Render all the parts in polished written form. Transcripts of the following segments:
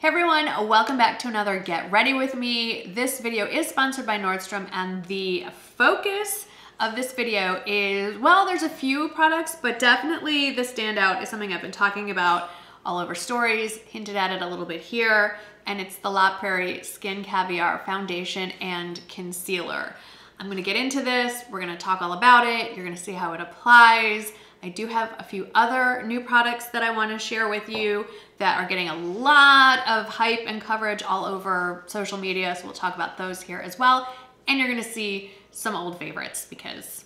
Hey everyone, welcome back to another Get Ready With Me. This video is sponsored by Nordstrom, and the focus of this video is, well, there's a few products, but definitely the standout is something I've been talking about all over stories, hinted at it a little bit here, and it's the La Prairie Skin Caviar Foundation and Concealer. I'm gonna get into this, we're gonna talk all about it, you're gonna see how it applies. I do have a few other new products that I wanna share with you that are getting a lot of hype and coverage all over social media, so we'll talk about those here as well. And you're gonna see some old favorites because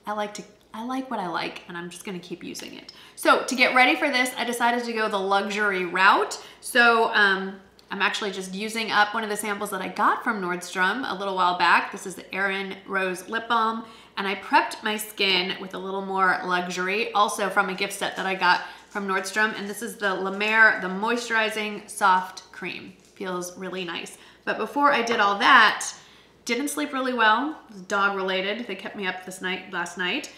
I like what I like, and I'm just gonna keep using it. So to get ready for this, I decided to go the luxury route. So I'm actually just using up one of the samples that I got from Nordstrom a little while back. This is the Erin Rose Lip Balm, and I prepped my skin with a little more luxury, also from a gift set that I got from Nordstrom, and this is the La Mer, the Moisturizing Soft Cream. Feels really nice. But before I did all that, didn't sleep really well. It was dog related. They kept me up last night.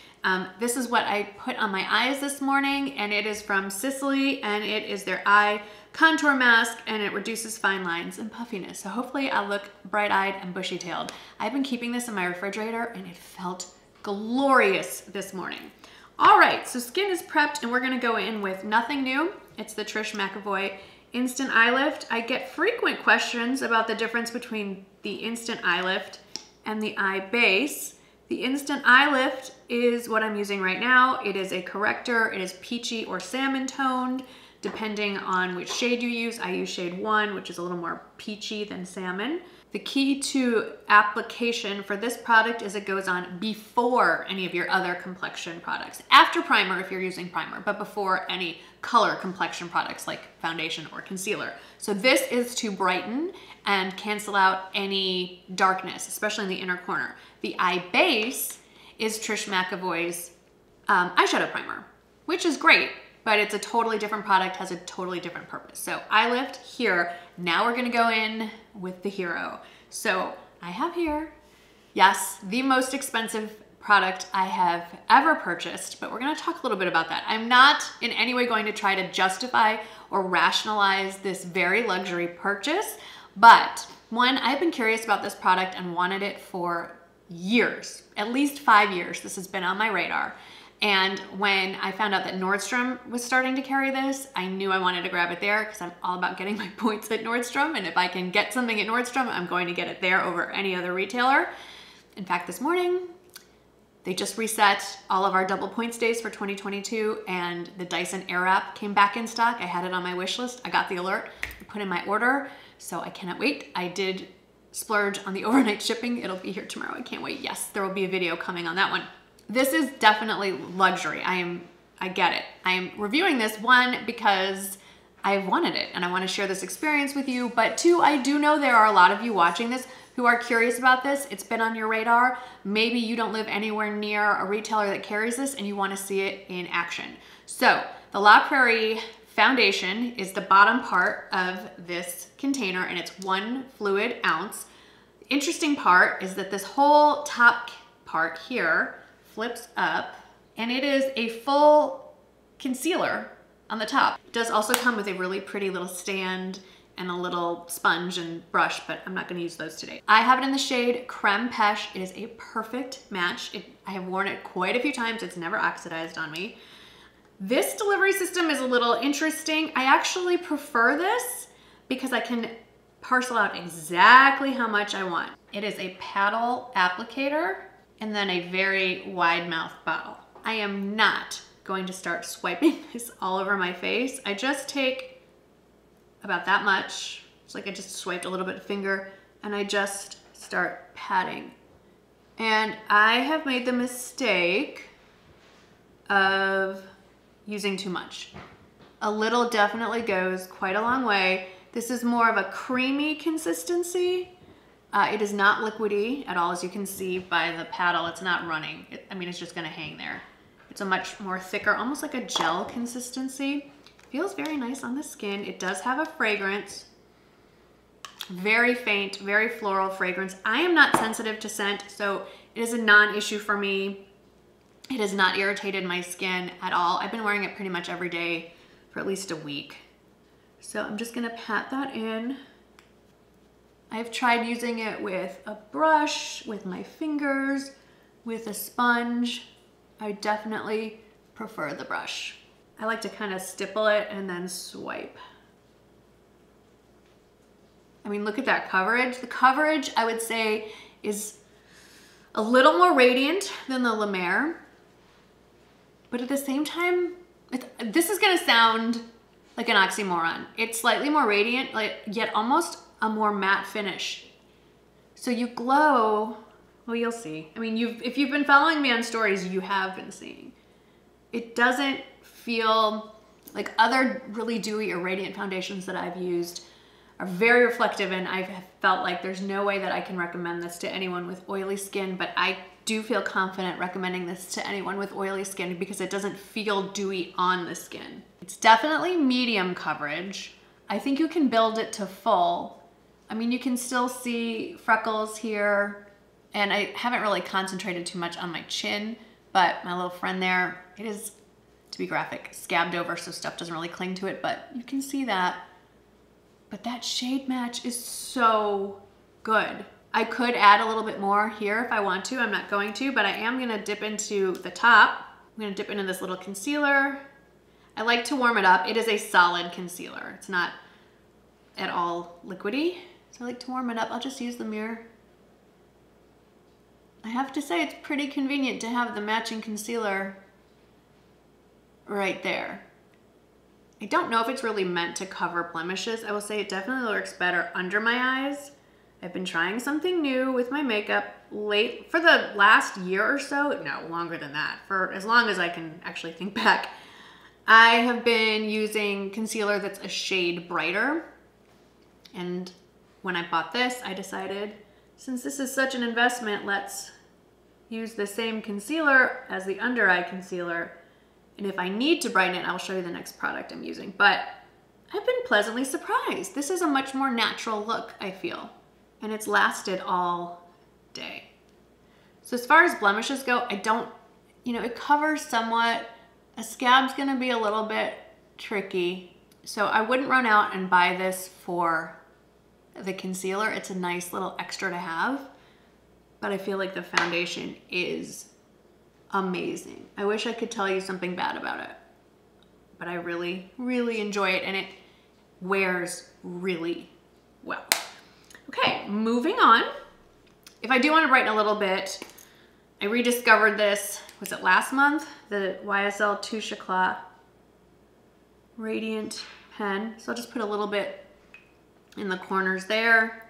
This is what I put on my eyes this morning, and it is from Sicily, and it is their eye contour mask, and it reduces fine lines and puffiness. So hopefully I'll look bright-eyed and bushy-tailed. I've been keeping this in my refrigerator, and it felt glorious this morning. All right, so skin is prepped, and we're gonna go in with nothing new. It's the Trish Mcavoy Instant Eye Lift. I get frequent questions about the difference between the Instant Eye Lift and the eye base. The Instant Eye Lift is what I'm using right now. It is a corrector. It is peachy or salmon toned, depending on which shade you use. I use shade 1, which is a little more peachy than salmon. The key to application for this product is it goes on before any of your other complexion products. After primer if you're using primer, but before any color complexion products like foundation or concealer. So this is to brighten and cancel out any darkness, especially in the inner corner. The eye base is Trish Mcavoy's eyeshadow primer, which is great, but it's a totally different product, has a totally different purpose. So eye lift here. Now we're gonna go in with the hero. So I have here, yes, the most expensive product I have ever purchased, but we're gonna talk a little bit about that. I'm not in any way going to try to justify or rationalize this very luxury purchase, but one, I've been curious about this product and wanted it for years, at least 5 years. This has been on my radar. And when I found out that Nordstrom was starting to carry this, I knew I wanted to grab it there because I'm all about getting my points at Nordstrom. And if I can get something at Nordstrom, I'm going to get it there over any other retailer. In fact, this morning, they just reset all of our double points days for 2022, and the Dyson Airwrap came back in stock. I had it on my wish list. I got the alert, I put in my order, so I cannot wait. I did splurge on the overnight shipping. It'll be here tomorrow. I can't wait. Yes, there will be a video coming on that one. This is definitely luxury. I get it. I am reviewing this, one, because I wanted it and I want to share this experience with you, but two, I do know there are a lot of you watching this who are curious about this. It's been on your radar. Maybe you don't live anywhere near a retailer that carries this and you want to see it in action. So the La Prairie Foundation is the bottom part of this container, and it's 1 fluid ounce. The interesting part is that this whole top part here flips up, and it is a full concealer on the top. It does also come with a really pretty little stand and a little sponge and brush, but I'm not gonna use those today. I have it in the shade Creme Peche. It is a perfect match. I have worn it quite a few times. It's never oxidized on me. This delivery system is a little interesting. I actually prefer this because I can parcel out exactly how much I want. It is a paddle applicator and then a very wide mouth bottle. I am not going to start swiping this all over my face. I just take about that much. It's like I just swiped a little bit of finger, and I just start patting. And I have made the mistake of using too much. A little definitely goes quite a long way. This is more of a creamy consistency. It is not liquidy at all, as you can see by the paddle. It's not running. It's just gonna hang there. It's a much more thicker, almost like a gel consistency. Feels very nice on the skin. It does have a fragrance. Very faint, very floral fragrance. I am not sensitive to scent, so it is a non-issue for me. It has not irritated my skin at all. I've been wearing it pretty much every day for at least a week. So I'm just gonna pat that in. I've tried using it with a brush, with my fingers, with a sponge. I definitely prefer the brush. I like to kind of stipple it and then swipe. I mean, look at that coverage. The coverage, I would say, is a little more radiant than the La Mer, but at the same time, this is gonna sound like an oxymoron. It's slightly more radiant, yet almost a more matte finish. So you glow, well, you'll see. I mean, if you've been following me on stories, you have been seeing. It doesn't feel like other really dewy or radiant foundations that I've used are very reflective, and I've felt like there's no way that I can recommend this to anyone with oily skin, but I do feel confident recommending this to anyone with oily skin because it doesn't feel dewy on the skin. It's definitely medium coverage. I think you can build it to full. I mean, you can still see freckles here, and I haven't really concentrated too much on my chin, but my little friend there, it is, to be graphic, scabbed over so stuff doesn't really cling to it, but you can see that. But that shade match is so good. I could add a little bit more here if I want to. I'm not going to, but I am gonna dip into the top. I'm gonna dip into this little concealer. I like to warm it up. It is a solid concealer. It's not at all liquidy. So I like to warm it up. I'll just use the mirror. I have to say it's pretty convenient to have the matching concealer right there. I don't know if it's really meant to cover blemishes. I will say it definitely works better under my eyes. I've been trying something new with my makeup for the last year or so, no, longer than that, for as long as I can actually think back. I have been using concealer that's a shade brighter. And when I bought this, I decided, since this is such an investment, let's use the same concealer as the under eye concealer. And if I need to brighten it, I'll show you the next product I'm using. But I've been pleasantly surprised. This is a much more natural look, I feel. And it's lasted all day. So as far as blemishes go, I don't, it covers somewhat. A scab's gonna be a little bit tricky. So I wouldn't run out and buy this for the concealer. It's a nice little extra to have. But I feel like the foundation is amazing. I wish I could tell you something bad about it, but I really, really enjoy it, and it wears really well. Okay, moving on. If I do want to brighten a little bit, I rediscovered this, was it last month? The YSL Touche Eclat Radiant Pen. So I'll just put a little bit in the corners there,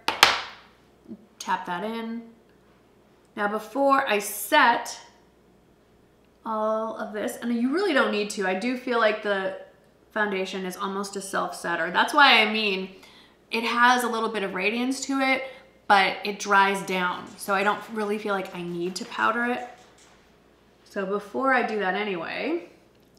tap that in. Now before I set all of this, and you really don't need to. I do feel like the foundation is almost a self-setter. That's why I mean, it has a little bit of radiance to it, but it dries down. So I don't really feel like I need to powder it. So before I do that anyway,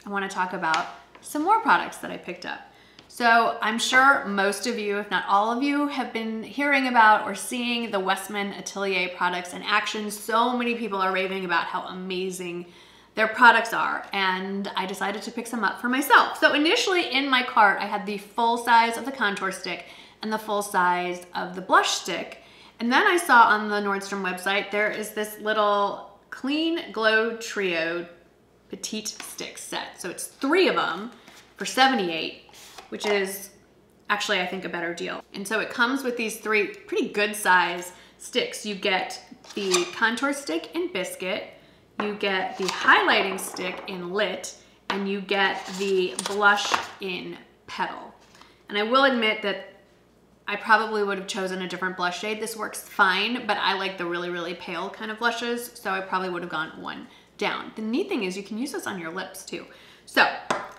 I want to talk about some more products that I picked up. So I'm sure most of you, if not all of you, have been hearing about or seeing the Westman Atelier products in action. So many people are raving about how amazing their products are, and I decided to pick some up for myself. So initially in my cart, I had the full size of the contour stick and the full size of the blush stick. And then I saw on the Nordstrom website, there is this little Clean Glow Trio Petite stick set. So it's 3 of them for $78, which is actually, I think, a better deal. And so it comes with these 3 pretty good size sticks. You get the contour stick in Biscuit, you get the highlighting stick in Lit, and you get the blush in Petal. And I will admit that I probably would have chosen a different blush shade. This works fine, but I like the really, really pale kind of blushes, so I probably would have gone one down. The neat thing is you can use this on your lips too. So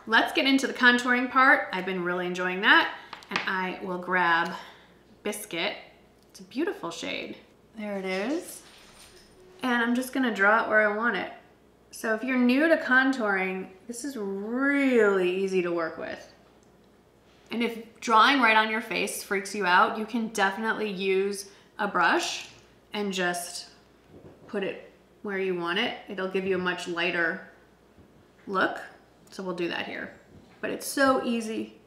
let's get into the contouring part. I've been really enjoying that, and I will grab Biscuit. It's a beautiful shade. There it is. And I'm just gonna draw it where I want it. So if you're new to contouring, this is really easy to work with. And if drawing right on your face freaks you out, you can definitely use a brush and just put it where you want it. It'll give you a much lighter look. So we'll do that here. But it's so easy.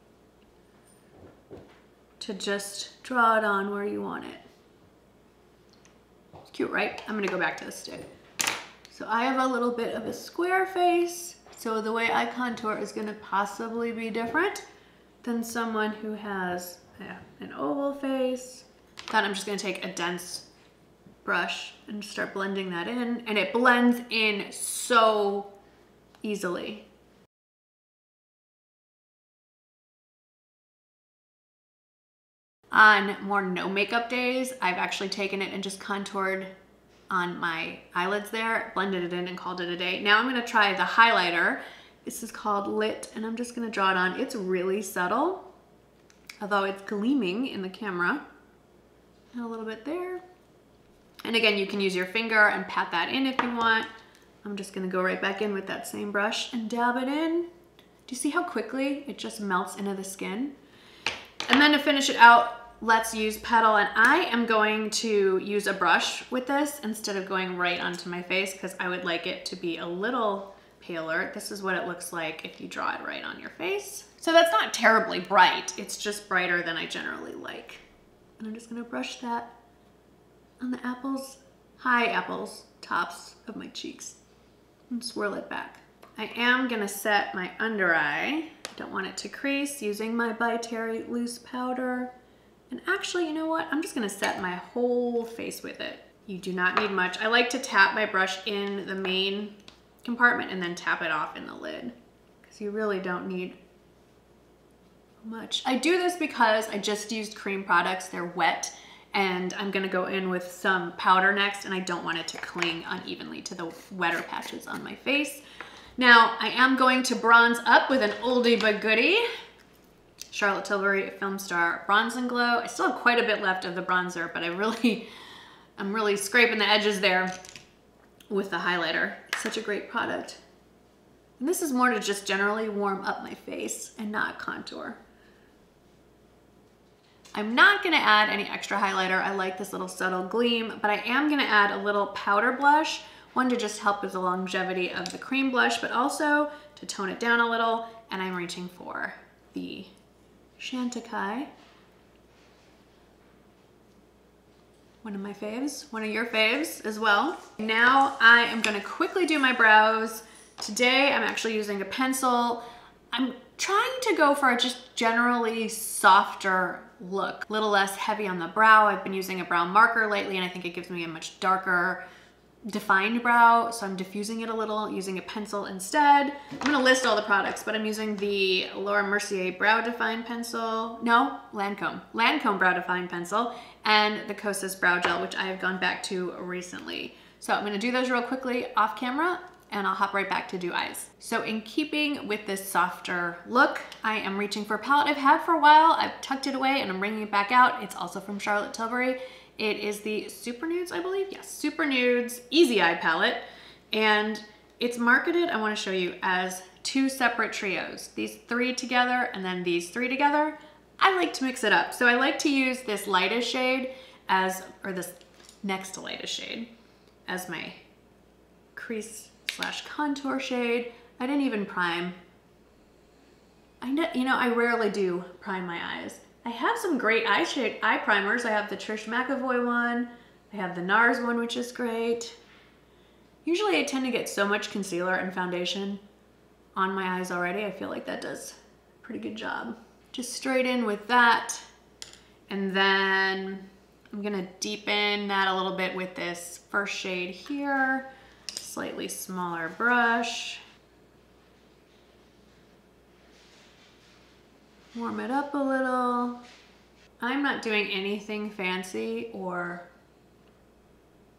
to just draw it on where you want it. It's cute, right? I'm gonna go back to the stick. So I have a little bit of a square face, so the way I contour is gonna possibly be different than someone who has an oval face. Then I'm just gonna take a dense brush and start blending that in, and it blends in so easily. On more no makeup days, I've actually taken it and just contoured on my eyelids there, blended it in and called it a day. Now I'm gonna try the highlighter. This is called Lit, and I'm just gonna draw it on. It's really subtle, although it's gleaming in the camera. And a little bit there. And again, you can use your finger and pat that in if you want. I'm just gonna go right back in with that same brush and dab it in. Do you see how quickly it just melts into the skin? And then to finish it out, let's use Petal, and I am going to use a brush with this instead of going right onto my face because I would like it to be a little paler. This is what it looks like if you draw it right on your face. So that's not terribly bright, it's just brighter than I generally like. And I'm just gonna brush that on the apples, tops of my cheeks and swirl it back. I am gonna set my under eye. I don't want it to crease, using my By Terry loose powder. And actually, you know what? I'm just gonna set my whole face with it. You do not need much. I like to tap my brush in the main compartment and then tap it off in the lid because you really don't need much. I do this because I just used cream products. They're wet, and I'm gonna go in with some powder next, and I don't want it to cling unevenly to the wetter patches on my face. Now, I am going to bronze up with an oldie but goodie. Charlotte Tilbury Film Star Bronze and Glow. I still have quite a bit left of the bronzer, but I'm really scraping the edges there with the highlighter. It's such a great product. And this is more to just generally warm up my face and not contour. I'm not gonna add any extra highlighter. I like this little subtle gleam, but I am gonna add a little powder blush, one to just help with the longevity of the cream blush, but also to tone it down a little, and I'm reaching for the Chantecaille. One of my faves, one of your faves as well. Now I am gonna quickly do my brows. Today I'm actually using a pencil. I'm trying to go for a just generally softer look, a little less heavy on the brow. I've been using a brow marker lately, and I think it gives me a much darker, defined brow, so I'm diffusing it a little using a pencil instead. I'm gonna list all the products, but I'm using the Laura Mercier Brow Define Pencil, no, Lancome Brow Define Pencil, and the Kosas Brow Gel, which I have gone back to recently. So I'm gonna do those real quickly off camera, and I'll hop right back to do eyes. So in keeping with this softer look, I am reaching for a palette I've had for a while. I've tucked it away and I'm bringing it back out. It's also from Charlotte Tilbury. It is the Super Nudes, I believe. Yes, Super Nudes Easy Eye Palette. And it's marketed, I wanna show you, as two separate trios. These three together and then these three together. I like to mix it up. So I like to use this lightest shade as, or this next to lightest shade as my crease / contour shade. I didn't even prime. I rarely do prime my eyes. I have some great eye primers. I have the Trish Mcavoy one. I have the NARS one, which is great. Usually I tend to get so much concealer and foundation on my eyes already. I feel like that does a pretty good job. Just straight in with that. And then I'm gonna deepen that a little bit with this first shade here. Slightly smaller brush. Warm it up a little. I'm not doing anything fancy or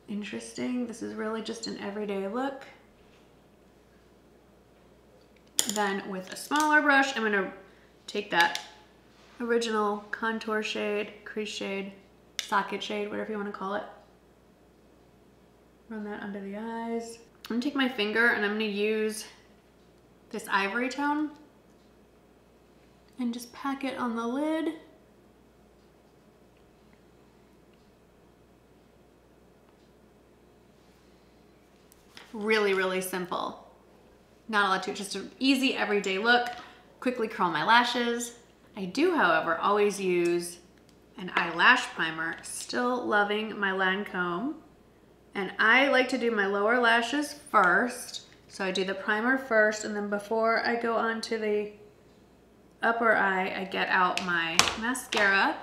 interesting. This is really just an everyday look. Then with a smaller brush, I'm gonna take that original contour shade, crease shade, socket shade, whatever you wanna call it. Run that under the eyes. I'm gonna take my finger and I'm gonna use this ivory tone and just pack it on the lid. Really, really simple. Not a lot to it, just an easy everyday look. Quickly curl my lashes. I do, however, always use an eyelash primer. Still loving my Lancome. And I like to do my lower lashes first. So I do the primer first, and then before I go on to the upper eye, I get out my mascara.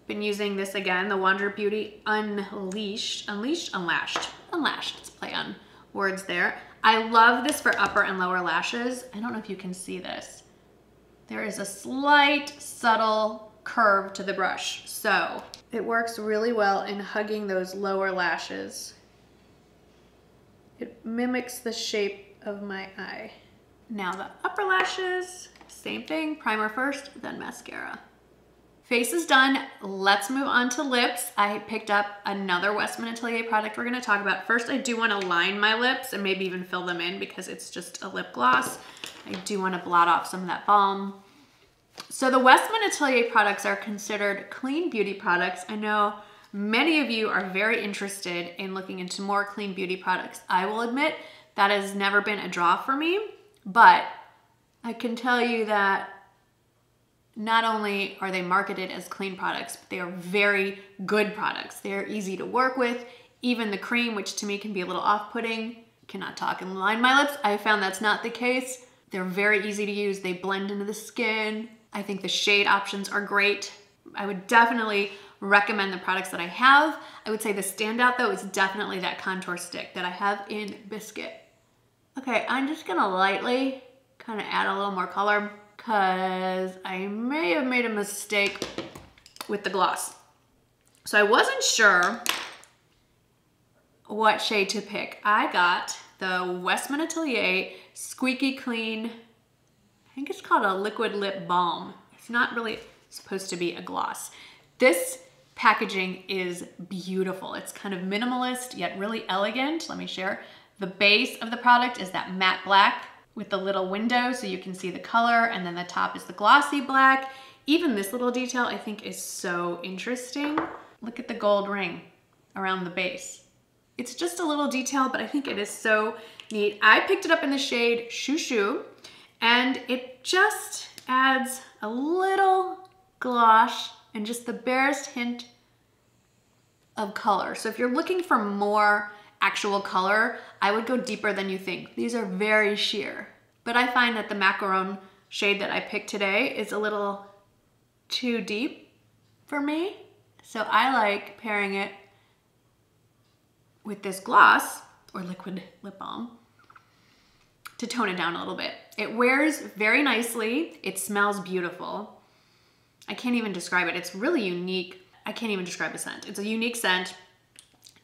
Been using this again, the Wander Beauty Unleashed, Unlashed. Let's play on words there. I love this for upper and lower lashes. I don't know if you can see this. There is a slight, subtle curve to the brush. So it works really well in hugging those lower lashes. It mimics the shape of my eye. Now the upper lashes, same thing, primer first, then mascara. Face is done. Let's move on to lips. I picked up another Westman Atelier product we're gonna talk about. First, I do wanna line my lips and maybe even fill them in because it's just a lip gloss. I do wanna blot off some of that balm. So the Westman Atelier products are considered clean beauty products. I know many of you are very interested in looking into more clean beauty products. I will admit that has never been a draw for me, but I can tell you that not only are they marketed as clean products, but they are very good products. They are easy to work with. Even the cream, which to me can be a little off-putting, cannot talk and line my lips. I found that's not the case. They're very easy to use. They blend into the skin. I think the shade options are great. I would definitely recommend the products that I have. I would say the standout though is definitely that contour stick that I have in Biscuit. Okay, I'm just gonna lightly kind of add a little more color because I may have made a mistake with the gloss. So I wasn't sure what shade to pick. I got the Westman Atelier Squeaky Clean, I think it's called a liquid lip balm. It's not really supposed to be a gloss. This packaging is beautiful. It's kind of minimalist yet really elegant. Let me share. The base of the product is that matte black with the little window so you can see the color, and then the top is the glossy black. Even this little detail I think is so interesting. Look at the gold ring around the base. It's just a little detail, but I think it is so neat. I picked it up in the shade Shoo Shoo, and it just adds a little gloss and just the barest hint of color. So if you're looking for more actual color, I would go deeper than you think. These are very sheer, but I find that the macaron shade that I picked today is a little too deep for me. So I like pairing it with this gloss or liquid lip balm to tone it down a little bit. It wears very nicely. It smells beautiful. I can't even describe it. It's really unique. I can't even describe the scent. It's a unique scent.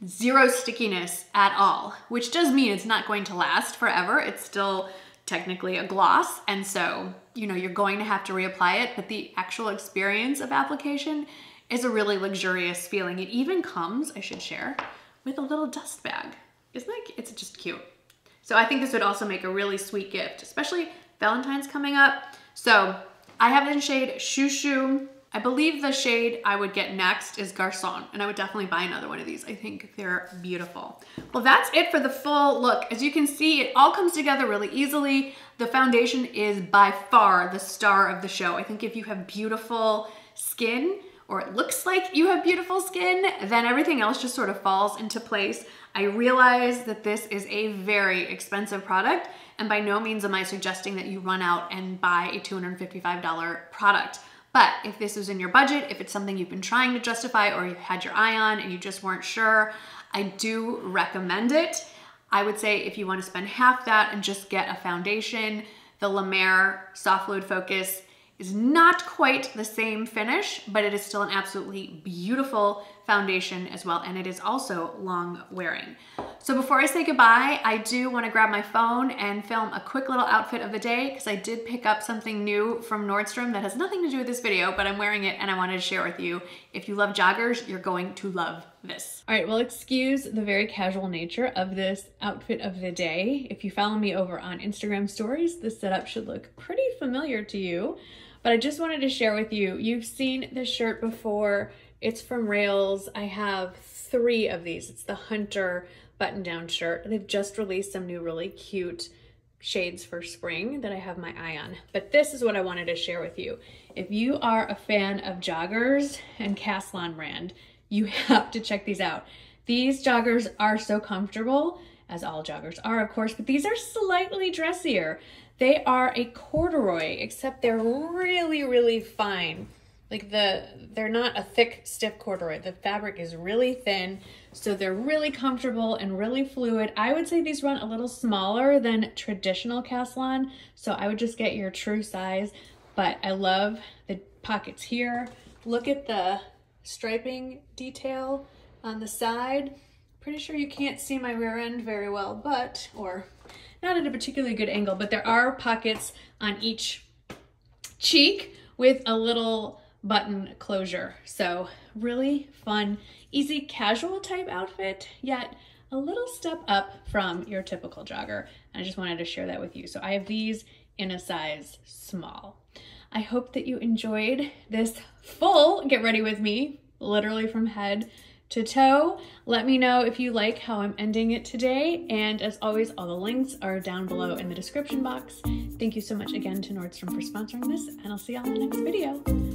Zero stickiness at all, which does mean it's not going to last forever. It's still technically a gloss, and so, you know, you're going to have to reapply it, but the actual experience of application is a really luxurious feeling. It even comes, I should share, with a little dust bag. Isn't it? It's just cute. So I think this would also make a really sweet gift, especially Valentine's coming up. So I have it in shade Shoo Shoo. I believe the shade I would get next is Garçon, and I would definitely buy another one of these. I think they're beautiful. Well, that's it for the full look. As you can see, it all comes together really easily. The foundation is by far the star of the show. I think if you have beautiful skin, or it looks like you have beautiful skin, then everything else just sort of falls into place. I realize that this is a very expensive product, and by no means am I suggesting that you run out and buy a $255 product. But if this is in your budget, if it's something you've been trying to justify or you've had your eye on and you just weren't sure, I do recommend it. I would say if you want to spend half that and just get a foundation, the La Mer Soft Fluid Focus is not quite the same finish, but it is still an absolutely beautiful foundation as well, and it is also long wearing. So before I say goodbye, I do want to grab my phone and film a quick little outfit of the day because I did pick up something new from Nordstrom that has nothing to do with this video, but I'm wearing it and I wanted to share with you. If you love joggers, you're going to love this. All right, well, excuse the very casual nature of this outfit of the day. If you follow me over on Instagram stories, this setup should look pretty familiar to you. But I just wanted to share with you, you've seen this shirt before. It's from Rails. I have 3 of these. It's the Hunter button-down shirt. They've just released some new really cute shades for spring that I have my eye on. But this is what I wanted to share with you. If you are a fan of joggers and Caslon brand, you have to check these out. These joggers are so comfortable, as all joggers are, of course, but these are slightly dressier. They are a corduroy, except they're really, really fine. Like they're not a thick, stiff corduroy. The fabric is really thin, so they're really comfortable and really fluid. I would say these run a little smaller than traditional Caslon, so I would just get your true size, but I love the pockets here. Look at the striping detail on the side. Pretty sure you can't see my rear end very well, but, or not at a particularly good angle, but there are pockets on each cheek with a little button closure. So really fun, easy, casual type outfit, yet a little step up from your typical jogger. And I just wanted to share that with you. So I have these in a size small. I hope that you enjoyed this full Get Ready With Me, literally from head to toe. Let me know if you like how I'm ending it today. And as always, all the links are down below in the description box. Thank you so much again to Nordstrom for sponsoring this, and I'll see y'all in the next video.